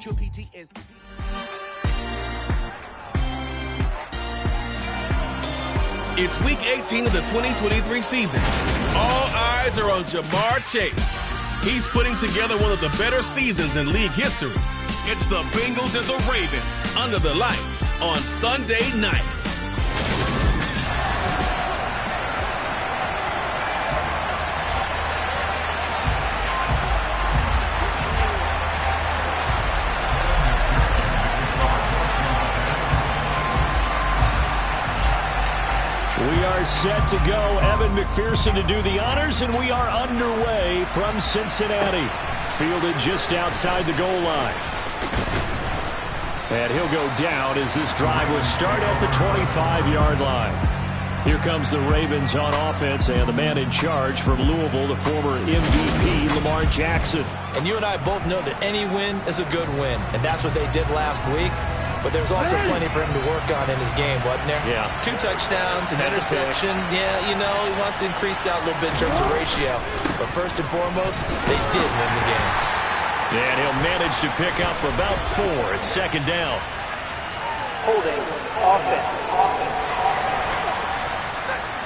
KTTN. It's week 18 of the 2023 season. All eyes are on Jamar Chase. He's putting together one of the better seasons in league history. It's the Bengals and the Ravens under the lights on Sunday night. We are set to go. Evan McPherson to do the honors, and we are underway from Cincinnati. Fielded just outside the goal line. And he'll go down as this drive will start at the 25-yard line. Here comes the Ravens on offense, and the man in charge from Louisville, the former MVP, Lamar Jackson. And you and I both know that any win is a good win, and that's what they did last week. But there's also plenty for him to work on in his game, wasn't there? Yeah. 2 touchdowns, an interception. Yeah, you know, he wants to increase that a little bit in terms of ratio. But first and foremost, they did win the game. And he'll manage to pick up about 4 at second down. Holding offense.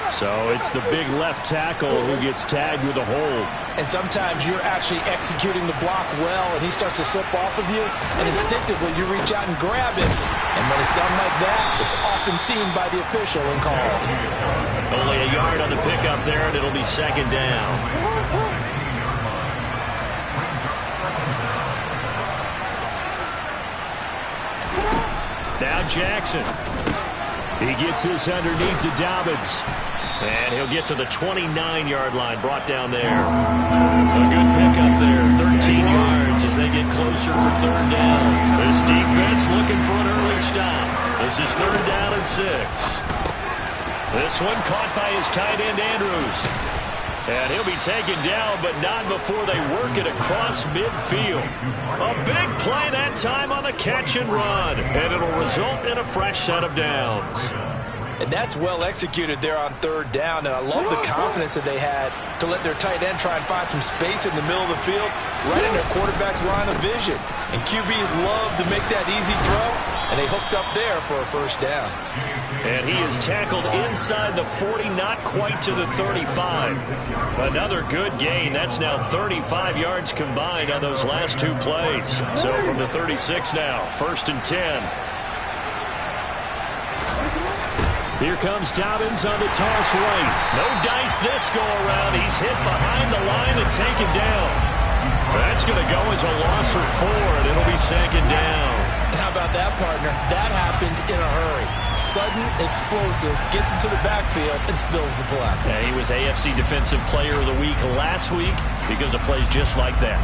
So it's the big left tackle who gets tagged with a hold. And sometimes you're actually executing the block well, and he starts to slip off of you, and instinctively you reach out and grab him. And when it's done like that, it's often seen by the official and called. Only a yard on the pickup there, and it'll be second down. Now Jackson. He gets this underneath to Dobbins. And he'll get to the 29-yard line, brought down there. A good pickup there, 13 yards as they get closer for third down. This defense looking for an early stop. This is third down and 6. This one caught by his tight end, Andrews. And he'll be taken down, but not before they work it across midfield. A big play that time on the catch and run. And it'll result in a fresh set of downs. And that's well executed there on third down. And I love the confidence that they had to let their tight end try and find some space in the middle of the field, right in their quarterback's line of vision. And QBs love to make that easy throw, and they hooked up there for a first down. And he is tackled inside the 40, not quite to the 35. Another good gain. That's now 35 yards combined on those last 2 plays. So from the 36 now, 1st and 10. Here comes Dobbins on the toss right. No dice this go around. He's hit behind the line and taken down. That's going to go as a loss of 4, and it'll be second down. How about that, partner? That happened in a hurry. Sudden, explosive, gets into the backfield, and spills the play. Yeah, he was AFC Defensive Player of the Week last week because of plays just like that.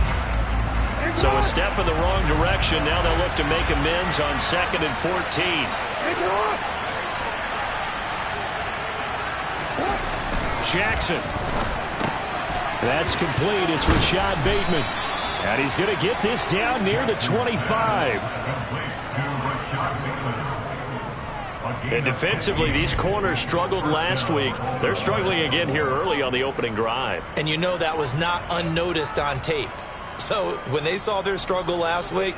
So a step in the wrong direction. Now they'll look to make amends on 2nd and 14. Jackson. That's complete. It's Rashad Bateman. And he's going to get this down near the 25. And defensively, these corners struggled last week. They're struggling again here early on the opening drive. And you know that was not unnoticed on tape. So when they saw their struggle last week,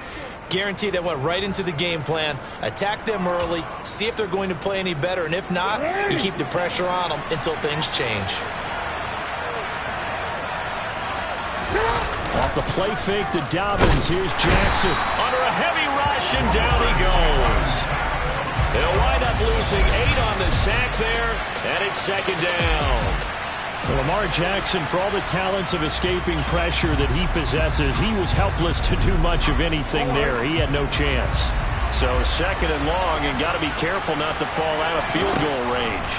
guaranteed they went right into the game plan, attack them early, see if they're going to play any better, and if not, you keep the pressure on them until things change. Off the play fake to Dobbins, here's Jackson. Under a heavy rush, and down he goes. They'll wind up losing 8 on the sack there, and it's second down. Well, Lamar Jackson, for all the talents of escaping pressure that he possesses, he was helpless to do much of anything there. He had no chance. So second and long, and got to be careful not to fall out of field goal range.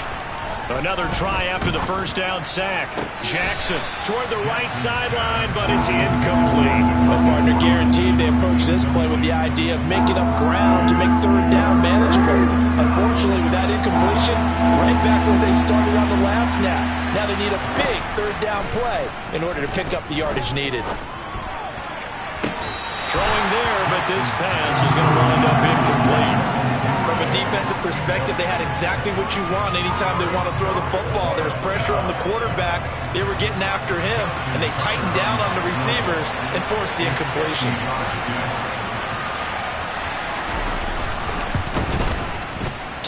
Another try after the first down sack. Jackson toward the right sideline, but it's incomplete. But partner, guaranteed they approach this play with the idea of making up ground to make third down manageable. Unfortunately, with that incompletion, right back where they started on the last snap. Now they need a big third down play in order to pick up the yardage needed. Throwing there, but this pass is going to wind up incomplete. From a defensive perspective, they had exactly what you want anytime they want to throw the football. There was pressure on the quarterback. They were getting after him, and they tightened down on the receivers and forced the incompletion.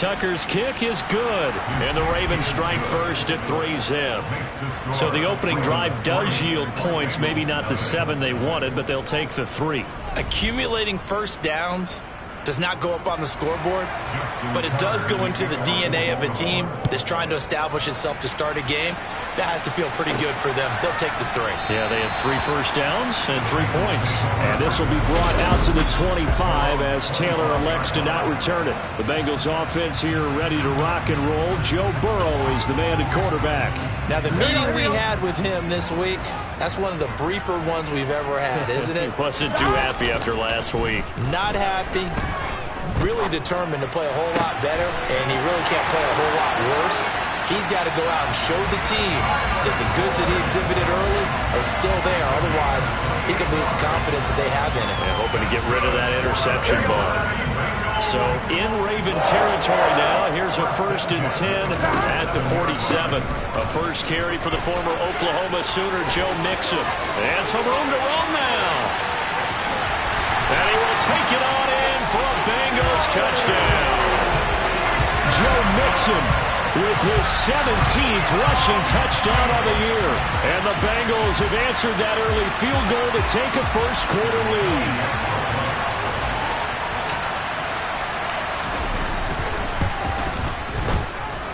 Tucker's kick is good. And the Ravens strike first at 3-zip. So the opening drive does yield points. Maybe not the 7 they wanted, but they'll take the 3. Accumulating first downs does not go up on the scoreboard, but it does go into the DNA of a team that's trying to establish itself to start a game. That has to feel pretty good for them. They'll take the 3. Yeah, they had 3 first downs and 3 points. And this will be brought out to the 25 as Taylor elects to not return it. The Bengals offense here ready to rock and roll. Joe Burrow is the man at quarterback. Now, the meeting we had with him this week, that's one of the briefer ones we've ever had, isn't it? He wasn't too happy after last week. Not happy. Really determined to play a whole lot better, and he really can't play a whole lot worse. He's got to go out and show the team that the goods that he exhibited early are still there. Otherwise, he could lose the confidence that they have in him. And hoping to get rid of that interception ball. So in Raven territory now, here's a 1st and 10 at the 47. A first carry for the former Oklahoma Sooner, Joe Mixon. And some room to run now. And he will take it on in for a Bengals touchdown. Joe Mixon with his 17th rushing touchdown of the year. And the Bengals have answered that early field goal to take a first quarter lead.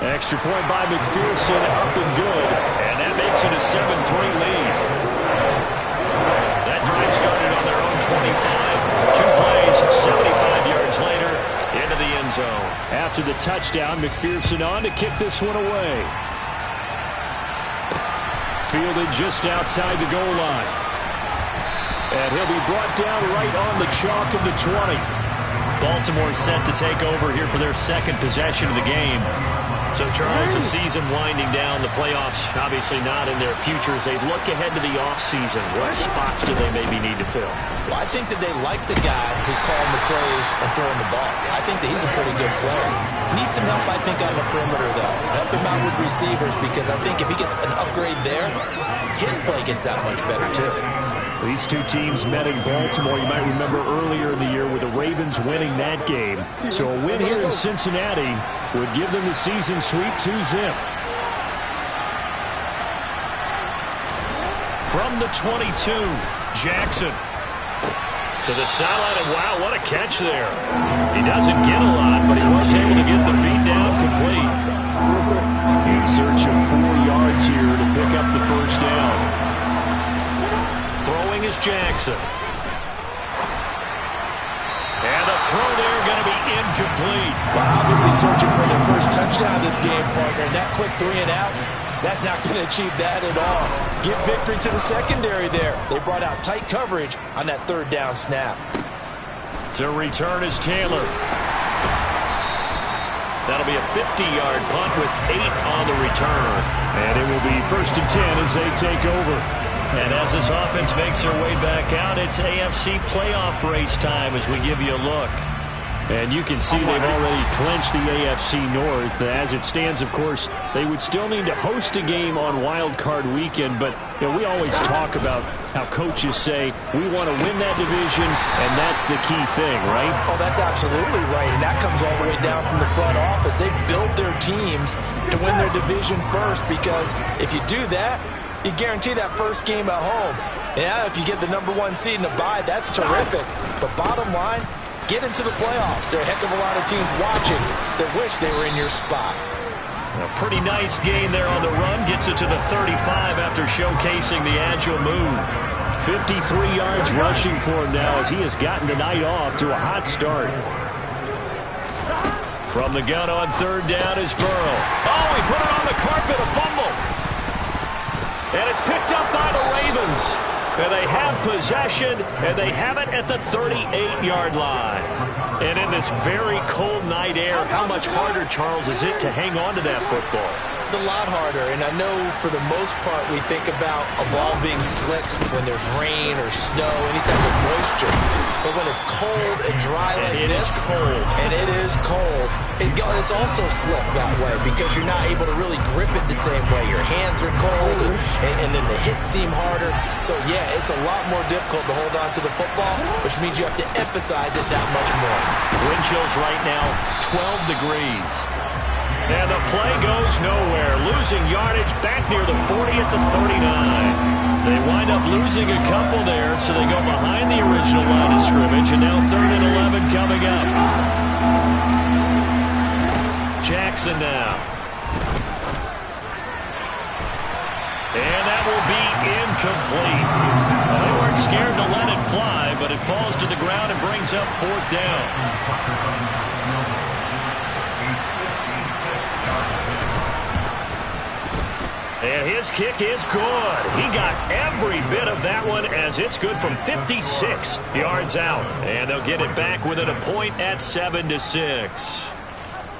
Extra point by McPherson, up and good. And that makes it a 7-3 lead. That drive started on their own 25. 2 plays, 75 yards later, into the end zone. After the touchdown, McPherson on to kick this one away. Fielded just outside the goal line. And he'll be brought down right on the chalk of the 20. Baltimore set to take over here for their 2nd possession of the game. So, Charles, the season winding down, the playoffs obviously not in their future. As they look ahead to the offseason, what spots do they maybe need to fill? Well, I think that they like the guy who's calling the plays and throwing the ball. I think that he's a pretty good player. Needs some help, I think, on the perimeter, though. Help him out with receivers, because I think if he gets an upgrade there, his play gets that much better, too. These two teams met in Baltimore. You might remember earlier in the year with the Ravens winning that game. So a win here in Cincinnati would give them the season sweep 2-zip. From the 22, Jackson to the sideline, and wow, what a catch there. He doesn't get a lot, but he was able to get the feet down complete. In search of 4 yards here to pick up the first down. Throwing is Jackson. And the throw there going to be incomplete. Well, obviously searching for their first touchdown this game, partner. And that quick 3 and out, that's not going to achieve that at all. Give victory to the secondary there. They brought out tight coverage on that 3rd down snap. To return is Taylor. That'll be a 50-yard punt with 8 on the return. And it will be 1st and 10 as they take over. And as this offense makes their way back out, it's AFC playoff race time as we give you a look. And you can see they've already clinched the AFC North. As it stands, of course, they would still need to host a game on Wild Card Weekend. But you know, we always talk about how coaches say, we want to win that division, and that's the key thing, right? Oh, that's absolutely right. And that comes all the way down from the front office. They build their teams to win their division first, because if you do that, you guarantee that first game at home. Yeah, if you get the number 1 seed in the bye, that's terrific. But bottom line, get into the playoffs. There are a heck of a lot of teams watching that wish they were in your spot. A pretty nice gain there on the run. Gets it to the 35 after showcasing the agile move. 53 yards rushing for him now as he has gotten the night off to a hot start. From the gun on 3rd down is Burrow. Oh, he put it on the carpet, a fumble. And it's picked up by the Ravens. And they have possession, and they have it at the 38-yard line. And in this very cold night air, how much harder, Charles, is it to hang on to that football? It's a lot harder, and I know for the most part we think about a ball being slick when there's rain or snow, any type of moisture. But when it's is cold and dry like it this, is cold. and it is cold, it's also slipped that way because you're not able to really grip it the same way. Your hands are cold, and then the hits seem harder. So, yeah, it's a lot more difficult to hold on to the football, which means you have to emphasize it that much more. Wind chills right now, 12 degrees. And the play goes nowhere. Losing yardage back near the 40 at the 39. They wind up losing a couple there, so they go behind the original line of scrimmage, and now 3rd and 11 coming up. Jackson now. And that will be incomplete. Well, they weren't scared to let it fly, but it falls to the ground and brings up 4th down. And his kick is good. He got every bit of that one as it's good from 56 yards out. And they'll get it back within a point at 7-6.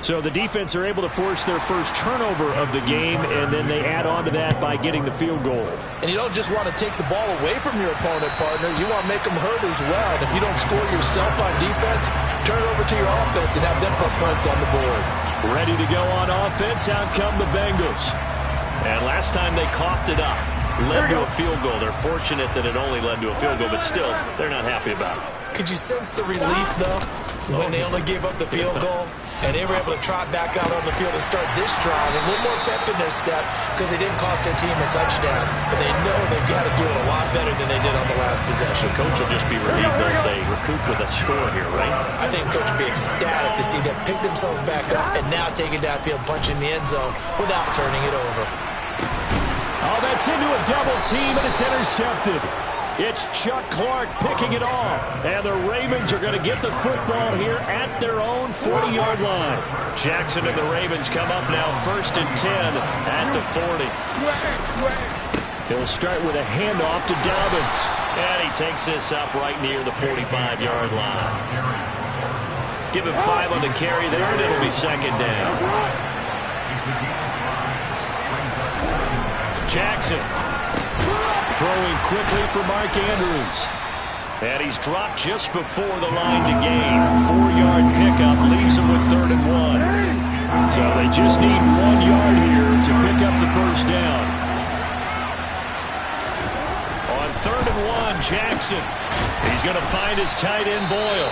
So the defense are able to force their first turnover of the game, and then they add on to that by getting the field goal. And you don't just want to take the ball away from your opponent, partner. You want to make them hurt as well. And if you don't score yourself on defense, turn it over to your offense and have them put points on the board. Ready to go on offense. Out come the Bengals. And last time they coughed it up, led to a field goal. They're fortunate that it only led to a field goal, but still, they're not happy about it. Could you sense the relief, though, when they only gave up the field goal? And they were able to trot back out on the field and start this drive. A little more pep in their step because they didn't cost their team a touchdown. But they know they've got to do it a lot better than they did on the last possession. The coach will just be relieved if they recoup with a score here, right? I think Coach will be ecstatic to see them pick themselves back up and now take it downfield, punch in the end zone without turning it over. Oh, that's into a double team, and it's intercepted. It's Chuck Clark picking it off. And the Ravens are going to get the football here at their own 40-yard line. Jackson and the Ravens come up now 1st and 10 at the 40. He'll start with a handoff to Dobbins. And he takes this up right near the 45-yard line. Give him 5 on the carry there, and it'll be 2nd down. Jackson throwing quickly for Mark Andrews. And he's dropped just before the line to gain. 4-yard pickup leaves him with 3rd and 1. So they just need 1 yard here to pick up the first down. On 3rd and 1, Jackson. He's going to find his tight end Boyle.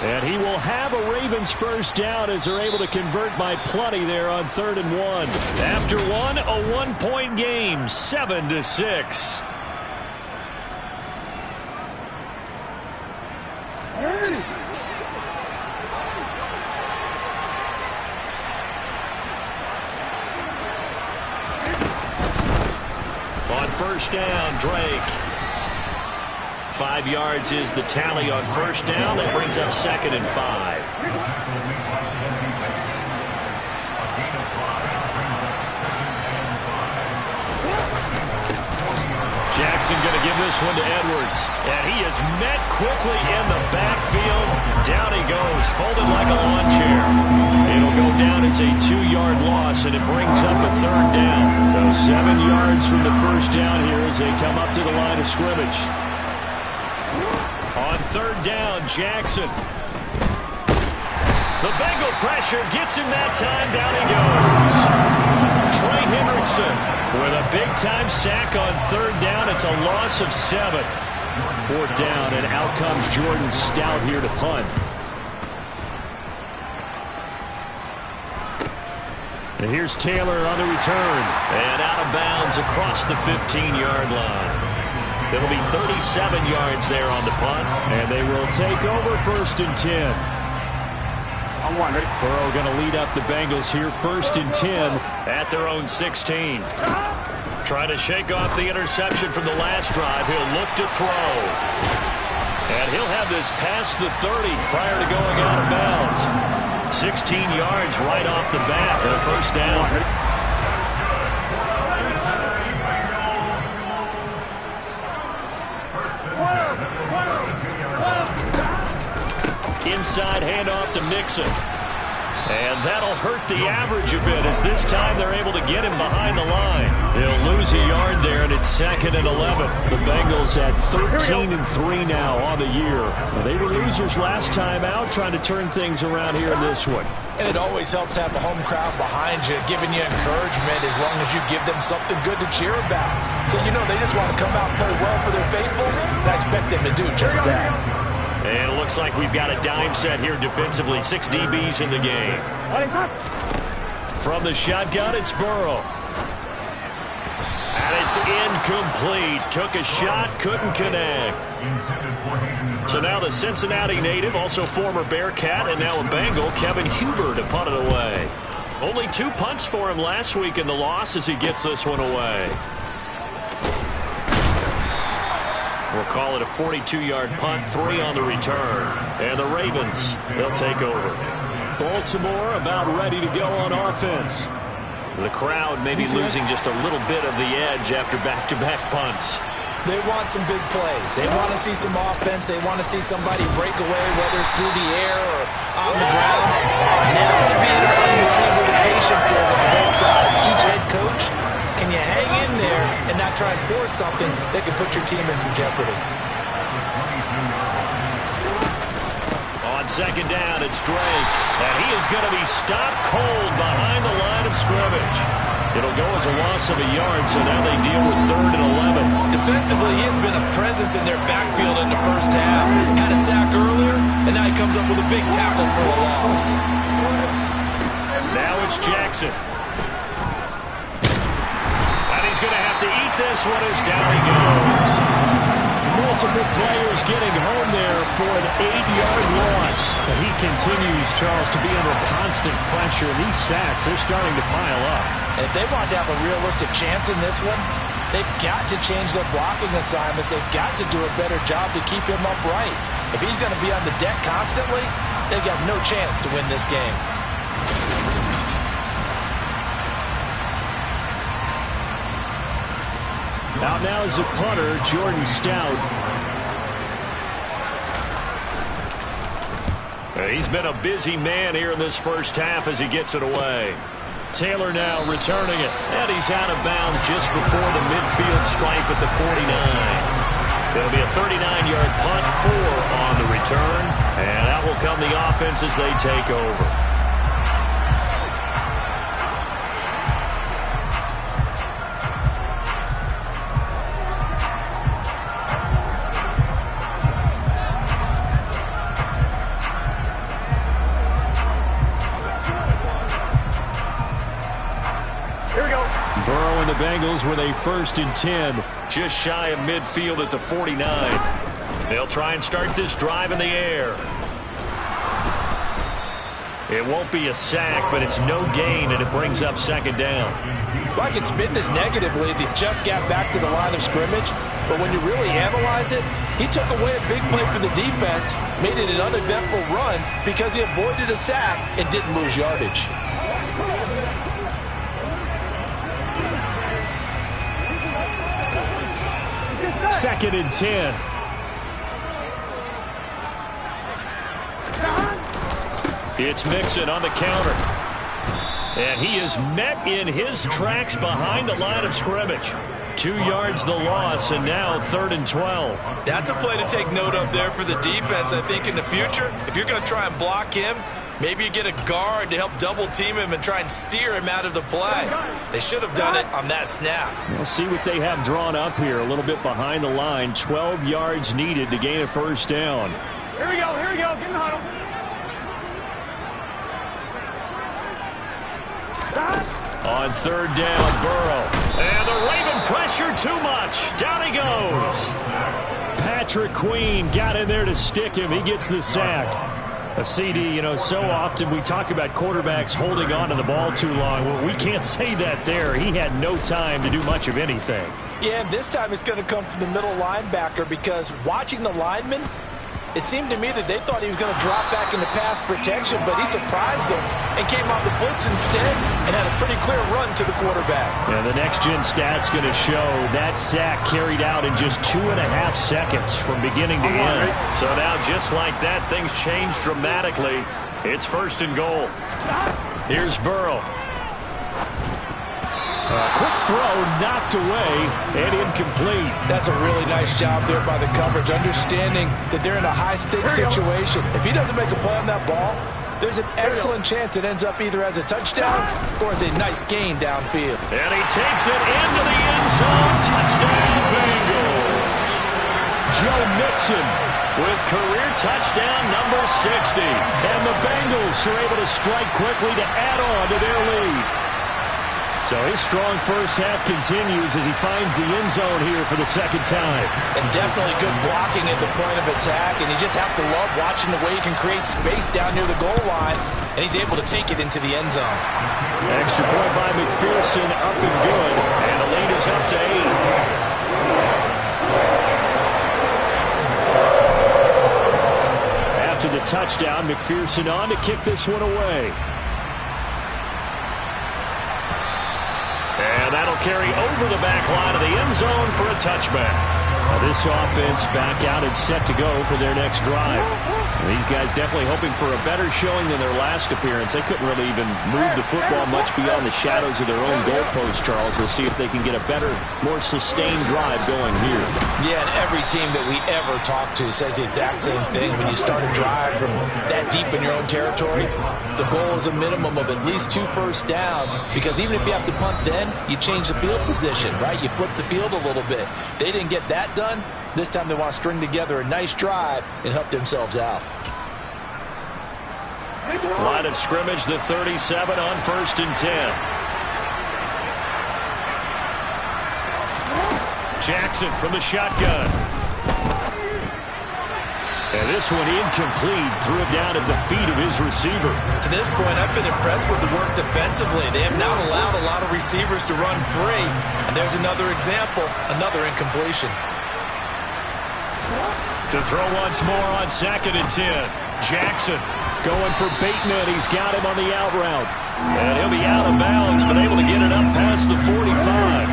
And he will have a Ravens first down as they're able to convert by plenty there on 3rd and 1. After one, a 1-point game, 7-6. On first down, Drake. 5 yards is the tally on first down. That brings up 2nd and 5. Jackson going to give this one to Edwards. And he is met quickly in the backfield. Down he goes, folded like a lawn chair. It'll go down as a 2-yard loss, and it brings up a 3rd down. So 7 yards from the first down here as they come up to the line of scrimmage. On 3rd down, Jackson. The Bengal pressure gets him that time. Down he goes. Trey Hendrickson with a big-time sack on 3rd down. It's a loss of 7. 4th down, and out comes Jordan Stout here to punt. And here's Taylor on the return. And out of bounds across the 15-yard line. It'll be 37 yards there on the punt. And they will take over 1st and 10. Burrow going to lead up the Bengals here 1st and 10 at their own 16. Trying to shake off the interception from the last drive. He'll look to throw. And he'll have this past the 30 prior to going out of bounds. 16 yards right off the bat for a first down. Inside handoff to Mixon. And that'll hurt the average a bit as this time they're able to get him behind the line. He'll lose a yard there, and it's 2nd and 11. The Bengals at 13-3 now on the year. Well, they were losers last time out, trying to turn things around here in this one. And it always helps to have a home crowd behind you, giving you encouragement as long as you give them something good to cheer about. So, you know, they just want to come out and play well for their faithful, and I expect them to do just that. And it looks like we've got a dime set here defensively. 6 DBs in the game. From the shotgun, it's Burrow. And it's incomplete. Took a shot, couldn't connect. So now the Cincinnati native, also former Bearcat, and now a Bengal, Kevin Huber, to punt it away. Only 2 punts for him last week in the loss as he gets this one away. We'll call it a 42-yard punt, 3 on the return. And the Ravens, they'll take over. Baltimore about ready to go on offense. The crowd may be losing just a little bit of the edge after back-to-back punts. They want some big plays. They want to see some offense. They want to see somebody break away, whether it's through the air or on the ground. Now it'll be interesting to see where the patience is on both sides. Each head coach, can you hang in there and not try and force something that could put your team in some jeopardy? On 2nd down, it's Drake. And he is going to be stopped cold behind the line of scrimmage. It'll go as a loss of a yard, so now they deal with 3rd and 11. Defensively, he has been a presence in their backfield in the first half. Had a sack earlier, and now he comes up with a big tackle for a loss. Now it's Jackson. And he's going to have to eat this one as down he goes. Multiple players getting home there for an 8-yard loss. But he continues, Charles, to be under constant pressure. These sacks, they're starting to pile up. And if they want to have a realistic chance in this one, they've got to change their blocking assignments. They've got to do a better job to keep him upright. If he's going to be on the deck constantly, they've got no chance to win this game. Out now is the punter, Jordan Stout. He's been a busy man here in this first half as he gets it away. Taylor now returning it, and he's out of bounds just before the midfield stripe at the 49. It'll be a 39-yard punt, 4 on the return, and out will come the offense as they take over. Burrow and the Bengals with a 1st and 10. Just shy of midfield at the 49. They'll try and start this drive in the air. It won't be a sack, but it's no gain, and it brings up 2nd down. Well, I can spin this negatively as he just got back to the line of scrimmage, but when you really analyze it, he took away a big play for the defense, made it an uneventful run because he avoided a sack and didn't lose yardage. 2nd and 10. It's Mixon on the counter. And he is met in his tracks behind the line of scrimmage. 2 yards the loss, and now 3rd and 12. That's a play to take note of there for the defense, I think, in the future. If you're going to try and block him, maybe you get a guard to help double-team him and try and steer him out of the play. They should have done it on that snap. We'll see what they have drawn up here. A little bit behind the line. 12 yards needed to gain a 1st down. Here we go, get in the huddle. On 3rd down, Burrow. And the Raven pressure too much. Down he goes. Patrick Queen got in there to stick him. He gets the sack. A CD, you know, so often we talk about quarterbacks holding on to the ball too long. Well, we can't say that there. He had no time to do much of anything. Yeah, and this time it's going to come from the middle linebacker because watching the lineman, it seemed to me that they thought he was going to drop back into pass protection, but he surprised him and came off the blitz instead and had a pretty clear run to the quarterback. And the next-gen stat's going to show that sack carried out in just 2.5 seconds from beginning to end. So now, just like that, things change dramatically. It's 1st and goal. Here's Burrow. Quick throw, knocked away, and incomplete. That's a really nice job there by the coverage, understanding that they're in a high-stakes situation. If he doesn't make a play on that ball, there's an excellent chance it ends up either as a touchdown or as a nice gain downfield. And he takes it into the end zone. Touchdown, Bengals. Joe Mixon with career touchdown number 60. And the Bengals are able to strike quickly to add on to their lead. So his strong first half continues as he finds the end zone here for the second time. And definitely good blocking at the point of attack, and you just have to love watching the way he can create space down near the goal line, and he's able to take it into the end zone. Extra point by McPherson, up and good, and the lead is up to 8. After the touchdown, McPherson on to kick this one away. And that'll carry over the back line of the end zone for a touchback. Now this offense back out and set to go for their next drive. And these guys definitely hoping for a better showing than their last appearance. They couldn't really even move the football much beyond the shadows of their own goalpost, Charles. We'll see if they can get a better, more sustained drive going here. Yeah, and every team that we ever talk to says the exact same thing. When you start a drive from that deep in your own territory, the goal is a minimum of at least 2 first downs, because even if you have to punt then, you change the field position, right? You flip the field a little bit. They didn't get that done. This time they want to string together a nice drive and help themselves out. Line of scrimmage, the 37 on 1st and 10. Jackson from the shotgun. And this one incomplete. Threw it down at the feet of his receiver. To this point, I've been impressed with the work defensively. They have not allowed a lot of receivers to run free. And there's another example, another incompletion. To throw once more on 2nd and 10. Jackson going for Bateman. He's got him on the out route. And he'll be out of bounds, but able to get it up past the 45.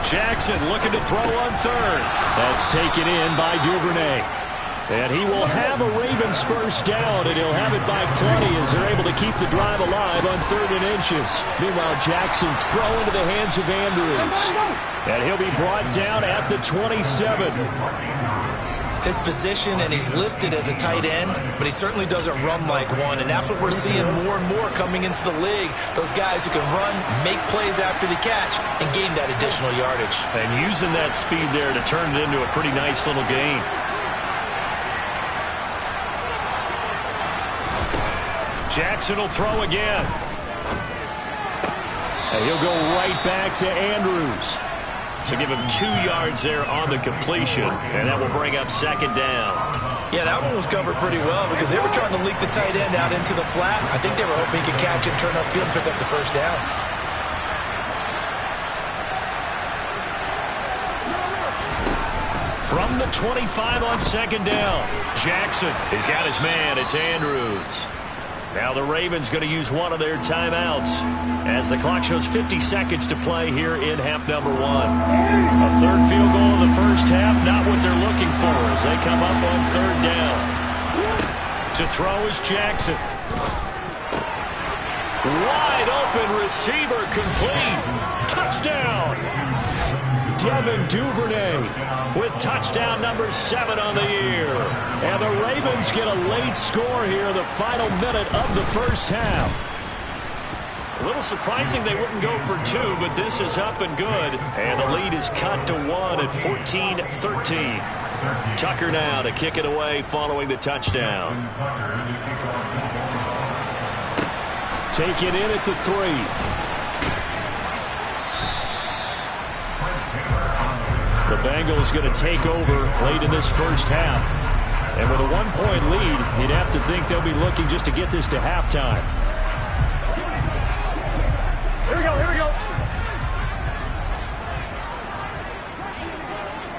Jackson looking to throw on 3rd. That's taken in by Duvernay. And he will have a Ravens first down, and he'll have it by plenty as they're able to keep the drive alive on 3rd and inches. Meanwhile, Jackson's throw into the hands of Andrews. And he'll be brought down at the 27. His position, and he's listed as a tight end, but he certainly doesn't run like one, and that's what we're seeing more and more coming into the league. Those guys who can run, make plays after the catch, and gain that additional yardage. And using that speed there to turn it into a pretty nice little gain. Jackson will throw again. And he'll go right back to Andrews. So give him 2 yards there on the completion, and that will bring up 2nd down. Yeah, that one was covered pretty well because they were trying to leak the tight end out into the flat. I think they were hoping he could catch it, turn upfield, and pick up the first down. From the 25 on 2nd down, Jackson. He's got his man. It's Andrews. Now the Ravens going to use one of their timeouts as the clock shows 50 seconds to play here in half number 1. A 3rd field goal in the first half, not what they're looking for as they come up on 3rd down. To throw is Jackson. Wide open receiver, complete. Touchdown. Devin Duvernay with touchdown number 7 on the year. And the Ravens get a late score here in the final minute of the first half. A little surprising they wouldn't go for 2, but this is up and good. And the lead is cut to 1 at 14-13. Tucker now to kick it away following the touchdown. Take it in at the 3. The Bengals going to take over late in this first half. And with a 1-point lead, you'd have to think they'll be looking just to get this to halftime. Here we go, here we go.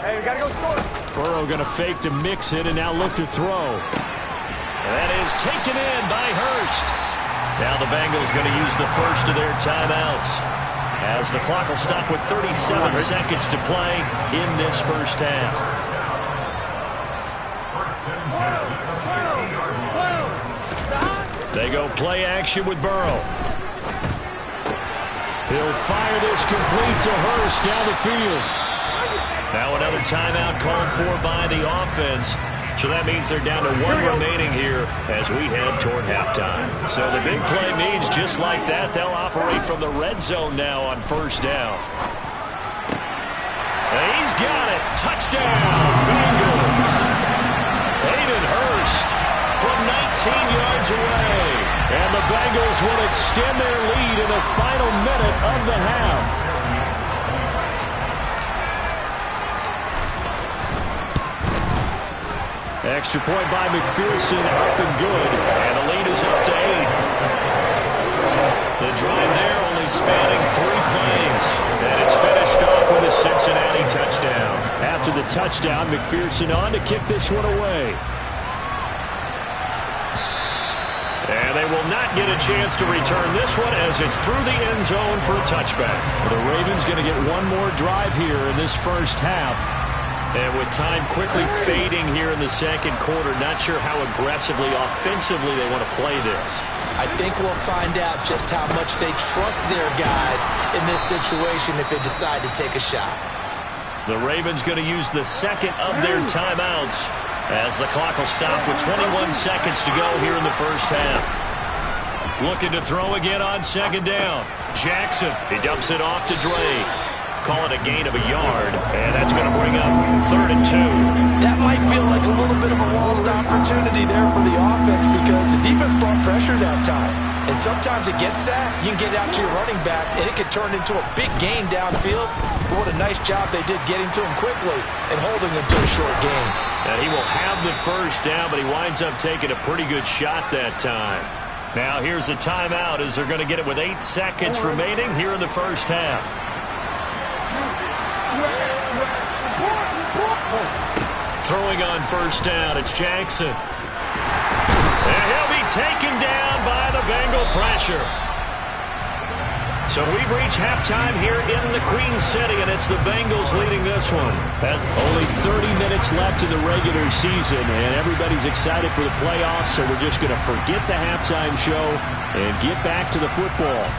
Hey, we got to go score. Burrow going to fake to mix it and now look to throw. And that is taken in by Hurst. Now the Bengals going to use the first of their timeouts. as the clock will stop with 37 seconds to play in this first half. They go play action with Burrow. He'll fire this complete to Hurst down the field. Now another timeout called for by the offense. So that means they're down to one remaining here as we head toward halftime. So the big play means just like that, they'll operate from the red zone now on first down. And he's got it. Touchdown, Bengals. Hayden Hurst from 19 yards away. And the Bengals will extend their lead in the final minute of the half. Extra point by McPherson, up and good. And the lead is up to 8. The drive there only spanning 3 plays. And it's finished off with a Cincinnati touchdown. After the touchdown, McPherson on to kick this one away. And they will not get a chance to return this one as it's through the end zone for a touchback. The Ravens going to get one more drive here in this first half. And with time quickly fading here in the second quarter, not sure how aggressively, offensively they want to play this. I think we'll find out just how much they trust their guys in this situation if they decide to take a shot. The Ravens going to use the second of their timeouts as the clock will stop with 21 seconds to go here in the first half. Looking to throw again on second down. Jackson, he dumps it off to Drake. Call it a gain of a yard, and that's going to bring up 3rd and 2. That might feel like a little bit of a lost opportunity there for the offense because the defense brought pressure that time. And sometimes against that, you can get out to your running back, and it can turn into a big gain downfield. But what a nice job they did getting to him quickly and holding him to a short gain. And he will have the first down, but he winds up taking a pretty good shot that time. Now here's a timeout as they're going to get it with 8 seconds remaining here in the first half. Throwing on first down, it's Jackson. And he'll be taken down by the Bengal pressure. So we've reached halftime here in the Queen City, and it's the Bengals leading this one. Only 30 minutes left in the regular season, and everybody's excited for the playoffs, so we're just going to forget the halftime show and get back to the football.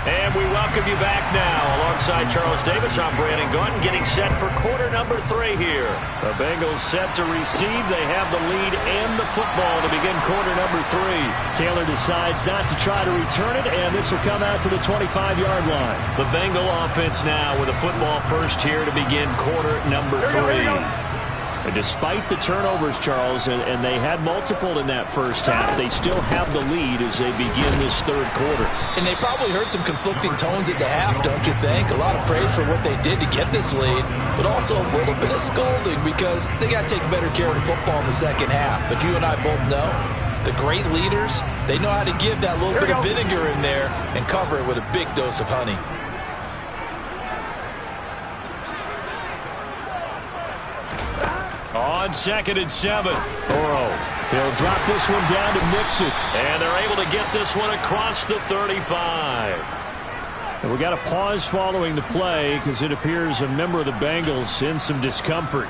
And we welcome you back now. Alongside Charles Davis, I'm Brandon Gaudin, getting set for quarter number 3 here. The Bengals set to receive. They have the lead and the football to begin quarter number 3. Taylor decides not to try to return it, and this will come out to the 25-yard line. The Bengal offense now with a football first here to begin quarter number 3. And despite the turnovers, Charles, and they had multiple in that first half, they still have the lead as they begin this third quarter. And they probably heard some conflicting tones at the half, don't you think? A lot of praise for what they did to get this lead, but also a little bit of scolding because they got to take better care of the football in the second half. But you and I both know the great leaders, they know how to give that little bit of vinegar in there and cover it with a big dose of honey. On 2nd and 7. Burrow. He'll drop this one down to Mixon. And they're able to get this one across the 35. And we got a pause following the play because it appears a member of the Bengals in some discomfort.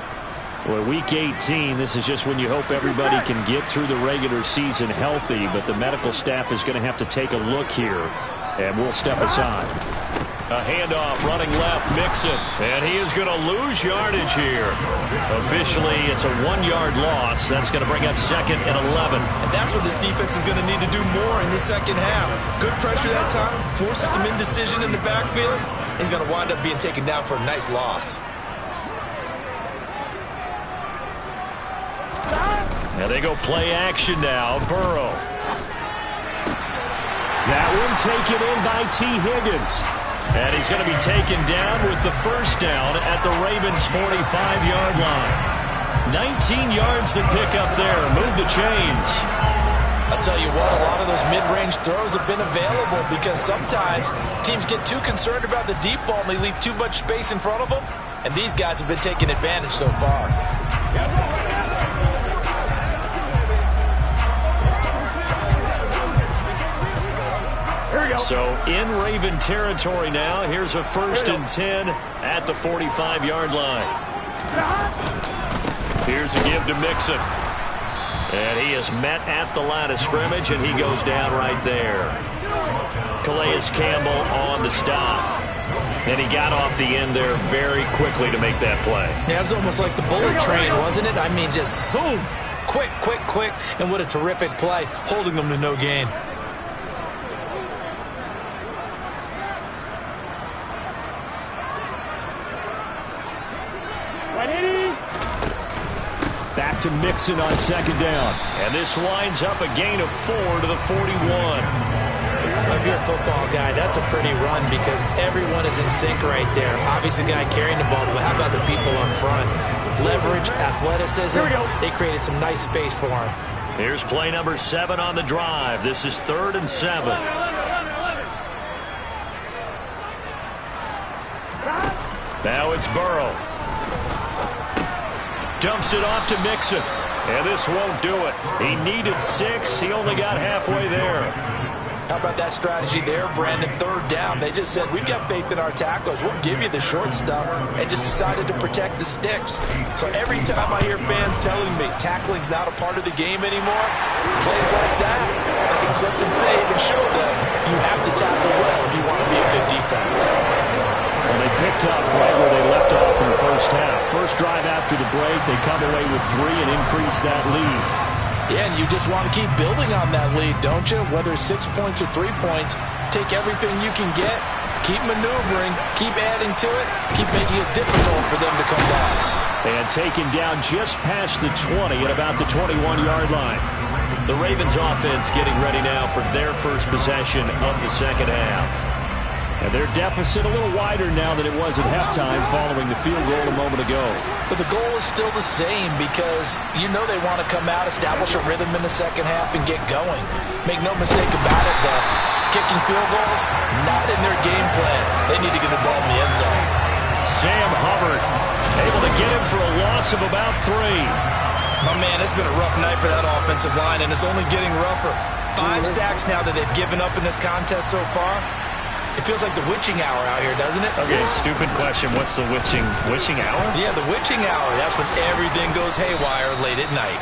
Well, week 18, this is just when you hope everybody can get through the regular season healthy, but the medical staff is going to have to take a look here, and we'll step aside. A handoff running left, Mixon, and he is going to lose yardage here. Officially, it's a 1-yard loss. That's going to bring up 2nd and 11. And that's what this defense is going to need to do more in the second half. Good pressure that time, forces some indecision in the backfield. He's going to wind up being taken down for a nice loss. Now they go play action now. Burrow. That one taken in by T. Higgins. And he's going to be taken down with the first down at the Ravens' 45-yard line. 19 yards to pick up there. Move the chains. I'll tell you what, a lot of those mid-range throws have been available because sometimes teams get too concerned about the deep ball and they leave too much space in front of them. And these guys have been taking advantage so far. So in Raven territory now. Here's a 1st and 10 at the 45-yard line. Here's a give to Mixon. And he is met at the line of scrimmage, and he goes down right there. Calais Campbell on the stop. And he got off the end there very quickly to make that play. Yeah, it was almost like the bullet train, wasn't it? I mean, just zoom. Quick, quick, quick. And what a terrific play, holding them to no gain. Back to Mixon on 2nd down. And this winds up a gain of 4 to the 41. If you're a football guy, that's a pretty run because everyone is in sync right there. Obviously, the guy carrying the ball, but how about the people up front? Leverage, athleticism, they created some nice space for him. Here's play number 7 on the drive. This is 3rd and 7. Now it's Burrow. Dumps it off to Mixon. And this won't do it. He needed 6. He only got halfway there. How about that strategy there, Brandon? 3rd down. They just said, we've got faith in our tacklers. We'll give you the short stuff, and just decided to protect the sticks. So every time I hear fans telling me tackling's not a part of the game anymore, plays like that, I can clip and save and show them you have to tackle well if you want to be a good defense. Well, they picked up right where they left off in the first half. First drive after the break, they come away with 3 and increase that lead. Yeah, and you just want to keep building on that lead, don't you? Whether it's 6 points or 3 points, take everything you can get, keep maneuvering, keep adding to it, keep making it difficult for them to come back. And taken down just past the 20 at about the 21-yard line. The Ravens offense getting ready now for their first possession of the second half. And their deficit a little wider now than it was at halftime following the field goal a moment ago. But the goal is still the same because you know they want to come out, establish a rhythm in the second half, and get going. Make no mistake about it, though. Kicking field goals, not in their game plan. They need to get the ball in the end zone. Sam Hubbard able to get him for a loss of about 3. My man, it's been a rough night for that offensive line, and it's only getting rougher. 5 sacks now that they've given up in this contest so far. It feels like the witching hour out here, doesn't it? Okay, stupid question. What's the witching hour? Yeah, the witching hour. That's when everything goes haywire late at night.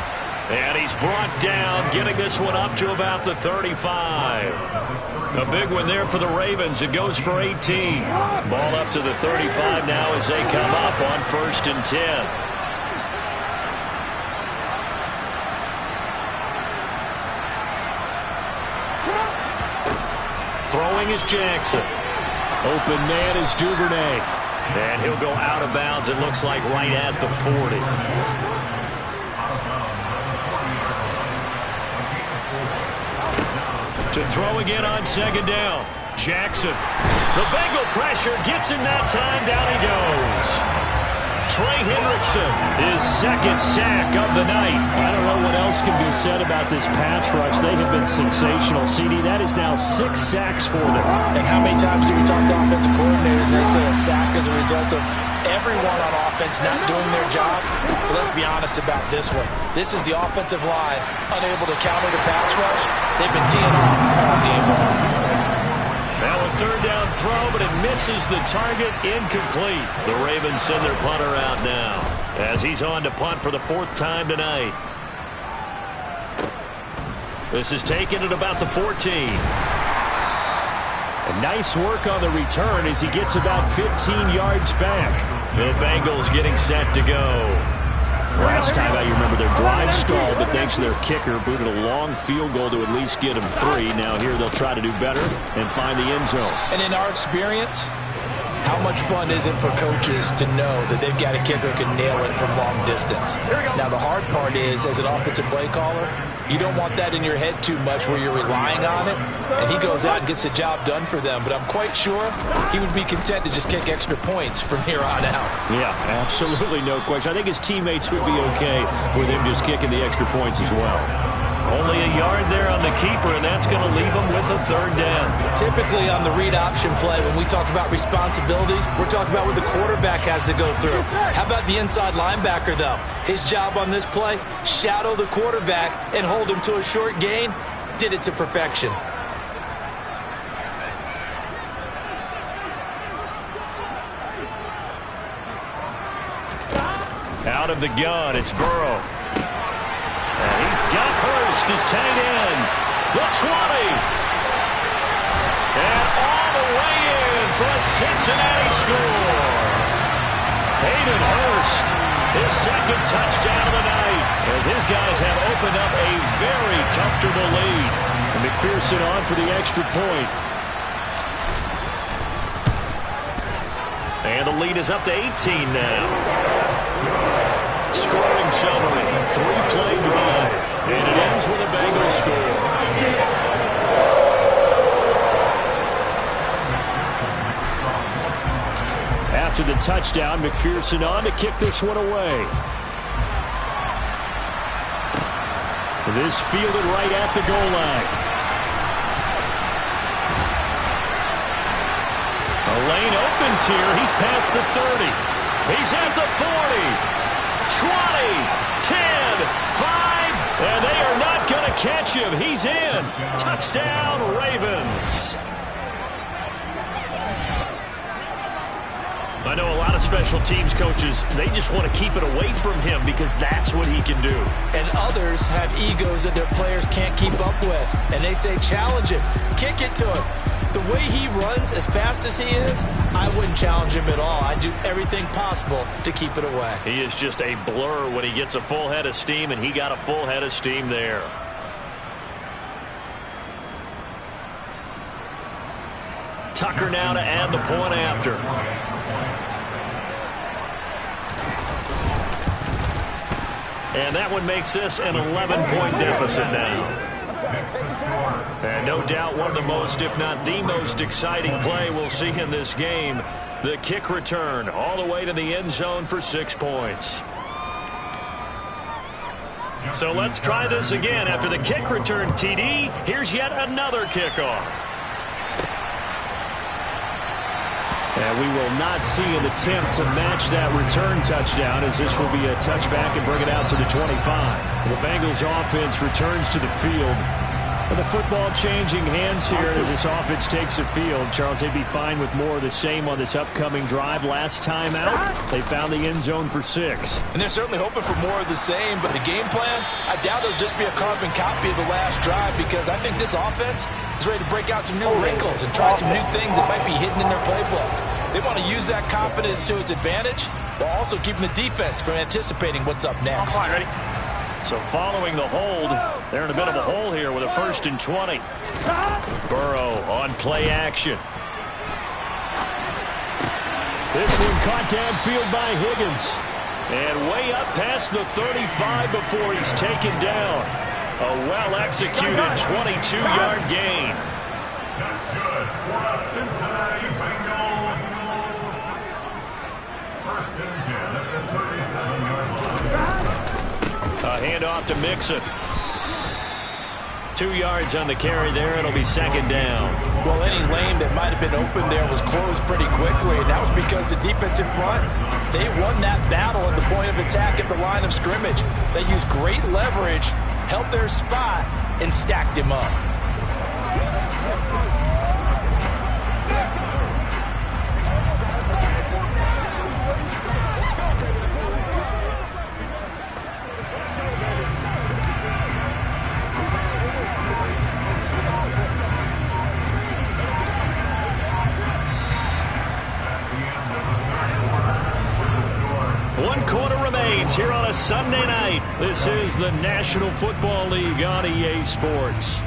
And he's brought down, getting this one up to about the 35. A big one there for the Ravens. It goes for 18. Ball up to the 35 now as they come up on 1st and 10. Throwing is Jackson. Open man is Duvernay. And he'll go out of bounds, it looks like, right at the 40. To throw again on 2nd down. Jackson. The Bengal pressure gets him that time. Down he goes. Trey Hendrickson, his 2nd sack of the night. I don't know what else can be said about this pass rush. They have been sensational. CD, that is now 6 sacks for them. And how many times do we talk to offensive coordinators and they say a sack is a result of everyone on offense not doing their job? But let's be honest about this one. This is the offensive line unable to counter the pass rush. They've been teeing off all game long. Now a 3rd down throw, but it misses the target. Incomplete. The Ravens send their punter out now as he's on to punt for the 4th time tonight. This is taken at about the 14. And nice work on the return as he gets about 15 yards back. The Bengals getting set to go. Last time, I remember their drive stalled, but thanks to their kicker, booted a long field goal to at least get them 3. Now here they'll try to do better and find the end zone. And in our experience, how much fun is it for coaches to know that they've got a kicker who can nail it from long distance? Now the hard part is, as an offensive play caller, you don't want that in your head too much where you're relying on it. And he goes out and gets the job done for them. But I'm quite sure he would be content to just kick extra points from here on out. Yeah, absolutely no question. I think his teammates would be okay with him just kicking the extra points as well. Only a yard there on the keeper, and that's going to leave him with a 3rd down. Typically on the read option play, when we talk about responsibilities, we're talking about what the quarterback has to go through. How about the inside linebacker, though? His job on this play, shadow the quarterback and hold him to a short gain. Did it to perfection. Out of the gun, it's Burrow. And he's got Hurst, his tight end. The 20. And all the way in for a Cincinnati score. Hayden Hurst, his second touchdown of the night, as his guys have opened up a very comfortable lead. And McPherson on for the extra point. And the lead is up to 18 now. Scoring summary, 3-play drive, and it ends with a Bengals score. After the touchdown, McPherson on to kick this one away. This fielded right at the goal line. A lane opens here. He's past the 30. He's at the 40. 20, 10, 5, and they are not going to catch him. He's in. Touchdown, Ravens. I know a lot of special teams coaches, they just want to keep it away from him because that's what he can do. And others have egos that their players can't keep up with. And they say, challenge him, kick it to him. The way he runs as fast as he is, I wouldn't challenge him at all. I'd do everything possible to keep it away. He is just a blur when he gets a full head of steam, and he got a full head of steam there. Tucker now to add the point after. And that one makes this an 11-point deficit now. And no doubt one of the most, if not the most exciting play we'll see in this game. The kick return all the way to the end zone for 6 points. So let's try this again. After the kick return TD, here's yet another kickoff. And we will not see an attempt to match that return touchdown, as this will be a touchback and bring it out to the 25. The Bengals offense returns to the field. And the football changing hands here as this offense takes the field. Charles, they'd be fine with more of the same on this upcoming drive. Last time out, they found the end zone for 6. And they're certainly hoping for more of the same, but the game plan, I doubt it'll just be a carbon copy of the last drive, because I think this offense is ready to break out some new wrinkles and try some new things that might be hidden in their playbook. They want to use that confidence to its advantage, while also keeping the defense from anticipating what's up next. Ready? So following the hold, they're in a bit of a hole here with a 1st and 20. Burrow on play action. This one caught downfield by Higgins. And way up past the 35 before he's taken down. A well-executed 22-yard gain. That's good for a Cincinnati Bengals. 1st and 10 at the 37-yard line. A handoff to Mixon. 2 yards on the carry there. It'll be 2nd down. Well, any lane that might have been open there was closed pretty quickly, and that was because the defense in front, they won that battle at the point of attack at the line of scrimmage. They used great leverage, held their spot, and stacked him up. Here on a Sunday night. This is the National Football League on EA Sports.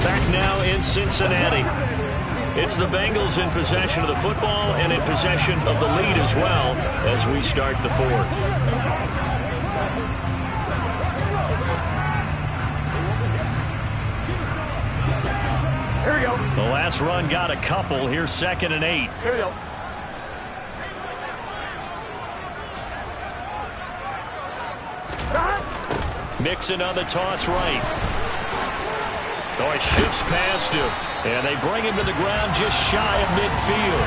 Back now in Cincinnati. It's the Bengals in possession of the football and in possession of the lead as well as we start the 4th. Here we go. The last run got a couple. Here's 2nd and 8. Here we go. Mixon on the toss right. Oh, it shifts past him. And they bring him to the ground just shy of midfield.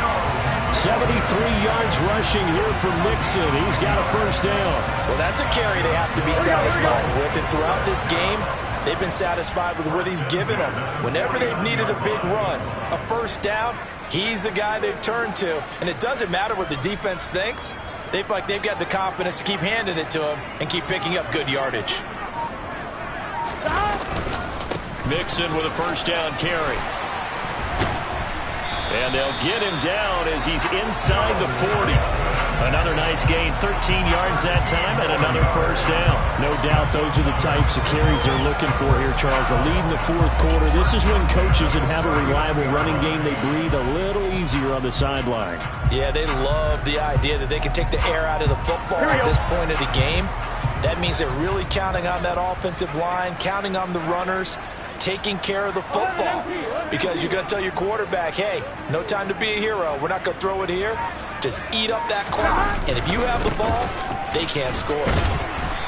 73 yards rushing here for Mixon. He's got a 1st down. Well, that's a carry they have to be satisfied with. And throughout this game, they've been satisfied with what he's given them. Whenever they've needed a big run, a 1st down, he's the guy they've turned to. And it doesn't matter what the defense thinks. They feel like they've got the confidence to keep handing it to him and keep picking up good yardage. Mixon with a first down carry. And they'll get him down as he's inside the 40. Another nice gain, 13 yards that time, and another first down. No doubt those are the types of carries they're looking for here, Charles. The lead in the fourth quarter. This is when coaches that have a reliable running game, they breathe a little easier on the sideline. Yeah, they love the idea that they can take the air out of the football at this point of the game. That means they're really counting on that offensive line, counting on the runners, taking care of the football. Because you're going to tell your quarterback, hey, no time to be a hero. We're not going to throw it here. Just eat up that clock. And if you have the ball, they can't score.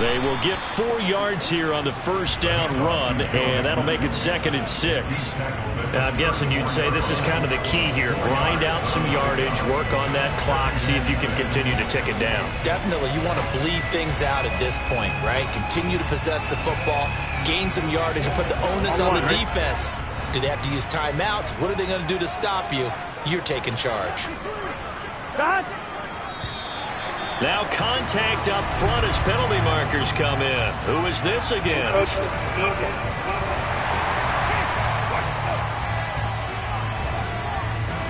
They will get 4 yards here on the first down run, and that'll make it 2nd and 6. Now, I'm guessing you'd say this is kind of the key here. Grind out some yardage, work on that clock, see if you can continue to tick it down. Definitely, you want to bleed things out at this point, right? Continue to possess the football, gain some yardage, and put the onus on the defense. Do they have to use timeouts? What are they going to do to stop you? You're taking charge. Now contact up front as penalty markers come in. Who is this against?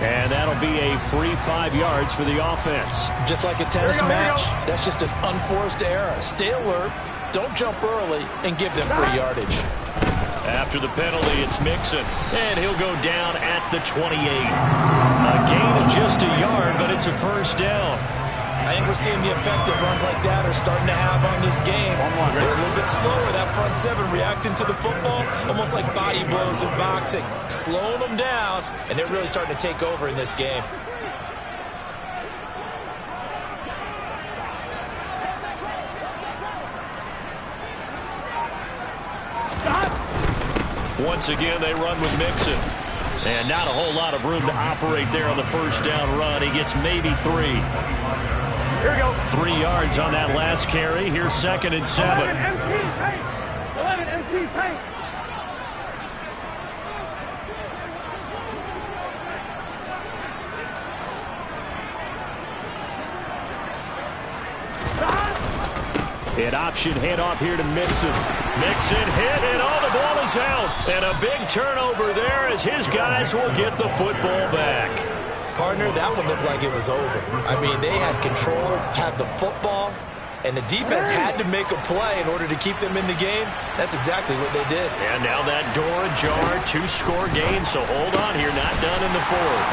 And that'll be a free 5 yards for the offense. Just like a tennis match, that's just an unforced error. Stay alert, don't jump early, and give them free yardage. After the penalty, it's Mixon, and he'll go down at the 28. A gain of just a yard, but it's a first down. I think we're seeing the effect that runs like that are starting to have on this game. They're a little bit slower, that front seven, reacting to the football, almost like body blows in boxing. Slowing them down, and they're really starting to take over in this game. Once again, they run with Mixon. And not a whole lot of room to operate there on the first down run. He gets maybe 3. Here we go. 3 yards on that last carry. Here's 2nd and 7. 11 MT paint. An option handoff here to Mixon. Mixon hit, and the ball is out. And a big turnover there as his guys will get the football back. Partner, that one looked like it was over. I mean, they had control, had the football, and the defense had to make a play in order to keep them in the game. That's exactly what they did. And now that door ajar, 2-score game, so hold on here, not done in the fourth.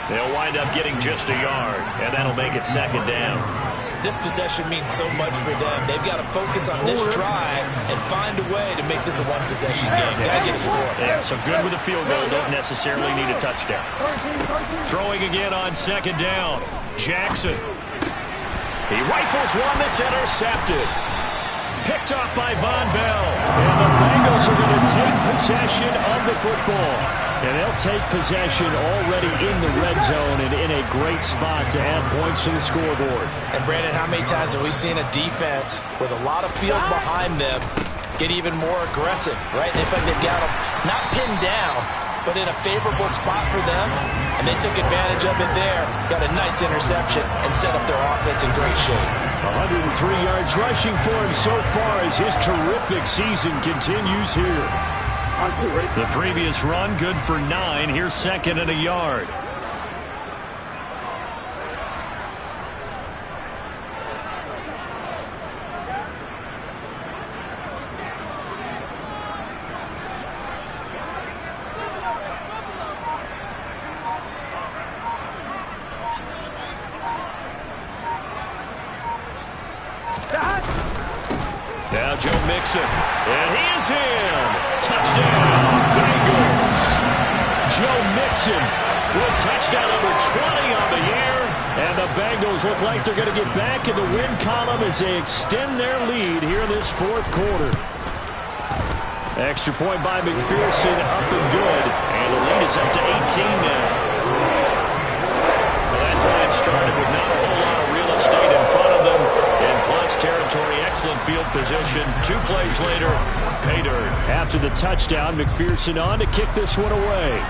They'll wind up getting just a yard, and that'll make it 2nd down. This possession means so much for them. They've got to focus on this drive and find a way to make this a one-possession game. Got to get a score. Yeah, so good with a field goal. Don't necessarily need a touchdown. Throwing again on 2nd down. Jackson. He rifles one that's intercepted. Picked off by Von Bell. And the Bengals are going to take possession of the football. And they'll take possession already in the red zone and in a great spot to add points to the scoreboard. And, Brandon, how many times have we seen a defense with a lot of field behind them get even more aggressive, right? They feel like they've got them not pinned down, but in a favorable spot for them, and they took advantage of it there, got a nice interception, and set up their offense in great shape. 103 yards rushing for him so far as his terrific season continues here. The previous run, good for 9. Here's 2nd and a yard. Now Joe Mixon, and he is in. Touchdown, Bengals. Joe Mixon with touchdown number 20 on the year. And the Bengals look like they're going to get back in the win column as they extend their lead here in this fourth quarter. Extra point by McPherson, up and good. And the lead is up to 18 now. Well, that drive started with not a whole lot of real estate in front of them. In plus territory, excellent field position. 2 plays later, pay dirt. After the touchdown, McPherson on to kick this one away.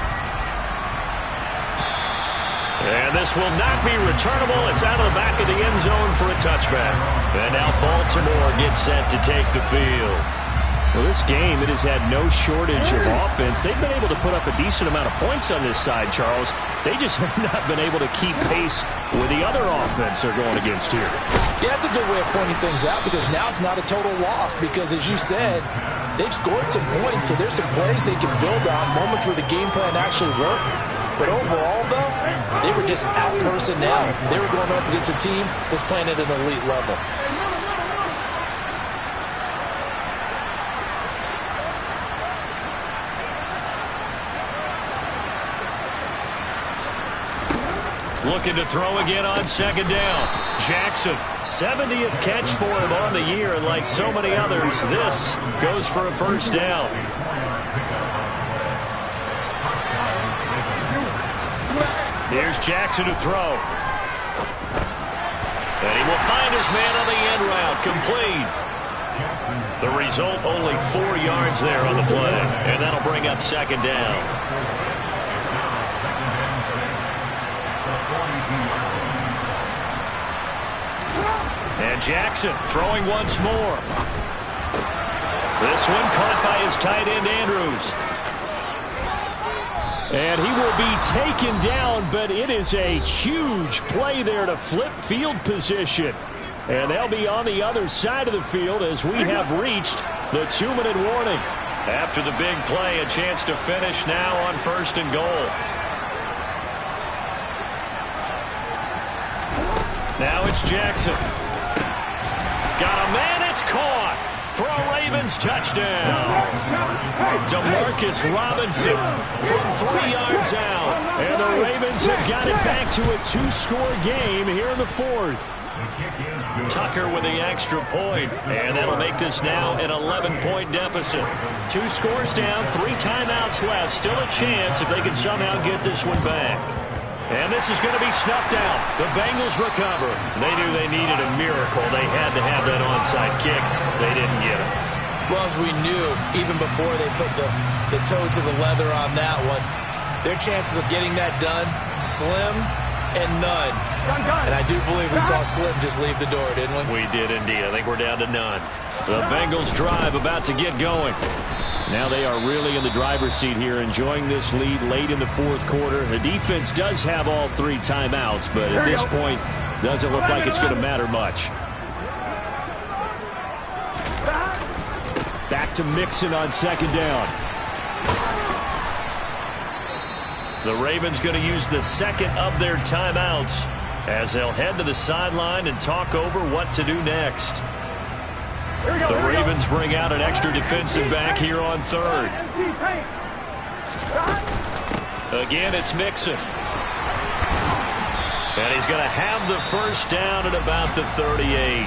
And this will not be returnable. It's out of the back of the end zone for a touchback. And now Baltimore gets set to take the field. Well, this game, it has had no shortage of offense. They've been able to put up a decent amount of points on this side, Charles. They just have not been able to keep pace with the other offense they're going against here. Yeah, that's a good way of pointing things out because now it's not a total loss because, as you said, they've scored some points, so there's some plays they can build on, moments where the game plan actually worked. But overall, though, they were just out personnel. They were going up against a team that's playing at an elite level. Looking to throw again on second down. Jackson, 70th catch for him on the year, and like so many others, this goes for a first down. Here's Jackson to throw. And he will find his man on the end route, complete. The result, only 4 yards there on the play, and that'll bring up second down. And Jackson throwing once more. This one caught by his tight end, Andrews. And he will be taken down, but it is a huge play there to flip field position. And they'll be on the other side of the field as we have reached the 2-minute warning. After the big play, a chance to finish now on first and goal. Now it's Jackson. Got a man, it's caught for a Ravens touchdown. Demarcus Robinson from 3 yards out. And the Ravens have got it back to a 2-score game here in the fourth. Tucker with the extra point, and that'll make this now an 11-point deficit. 2 scores down, 3 timeouts left. Still a chance if they can somehow get this one back. And this is going to be snuffed out. The Bengals recover. They knew they needed a miracle. They had to have that onside kick. They didn't get it. Well, as we knew, even before they put the toe to the leather on that one, their chances of getting that done, slim and none. And I do believe we saw Slim just leave the door, didn't we? We did indeed. I think we're down to none. The Bengals drive about to get going. Now they are really in the driver's seat here, enjoying this lead late in the fourth quarter. The defense does have all 3 timeouts, but at this point, doesn't look like it's going to matter much. Back to Mixon on second down. The Ravens going to use the second of their timeouts as they'll head to the sideline and talk over what to do next. The Ravens bring out an extra defensive back here on third. Again, it's Mixon. And he's going to have the first down at about the 38.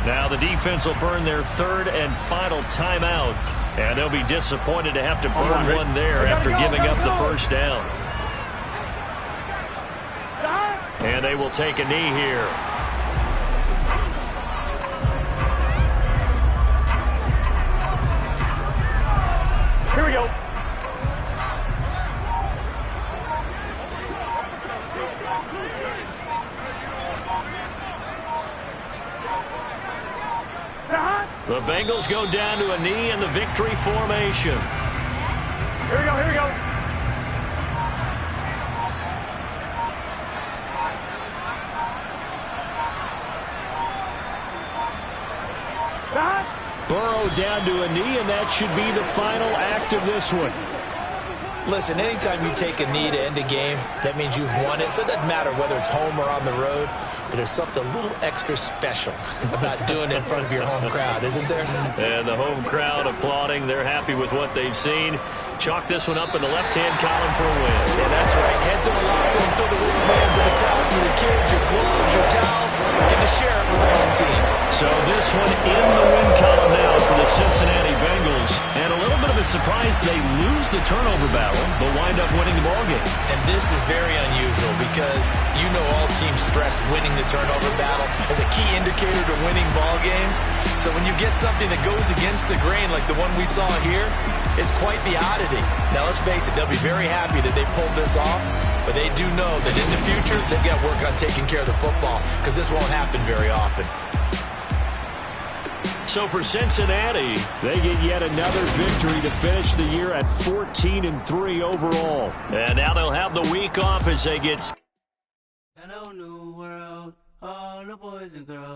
Now the defense will burn their third and final timeout. And they'll be disappointed to have to burn one there after giving up the first down. And they will take a knee here. Here we go. The Bengals go down to a knee in the victory formation. Here we go, here we go. Burrow down to a knee, and that should be the final act of this one. Listen, anytime you take a knee to end a game, that means you've won it. So it doesn't matter whether it's home or on the road, but there's something a little extra special about doing it in front of your home crowd, isn't there? And the home crowd applauding. They're happy with what they've seen. Chalk this one up in the left-hand column for a win. Yeah, that's right. Head to the locker room, throw the wristbands in the crowd for the kids, your gloves, your towels. Get to share it with the home team. So this one in the win column now for the Cincinnati Bengals. And a little bit of a surprised they lose the turnover battle, but wind up winning the ballgame. And this is very unusual because you know all teams stress winning the turnover battle as a key indicator to winning ball games. So when you get something that goes against the grain like the one we saw here, it's quite the oddity. Now let's face it, they'll be very happy that they pulled this off, but they do know that in the future they've got to work on taking care of the football because this won't happen very often. So for Cincinnati, they get yet another victory to finish the year at 14-3 overall. And now they'll have the week off as they get... Hello, new world, all the boys and girls.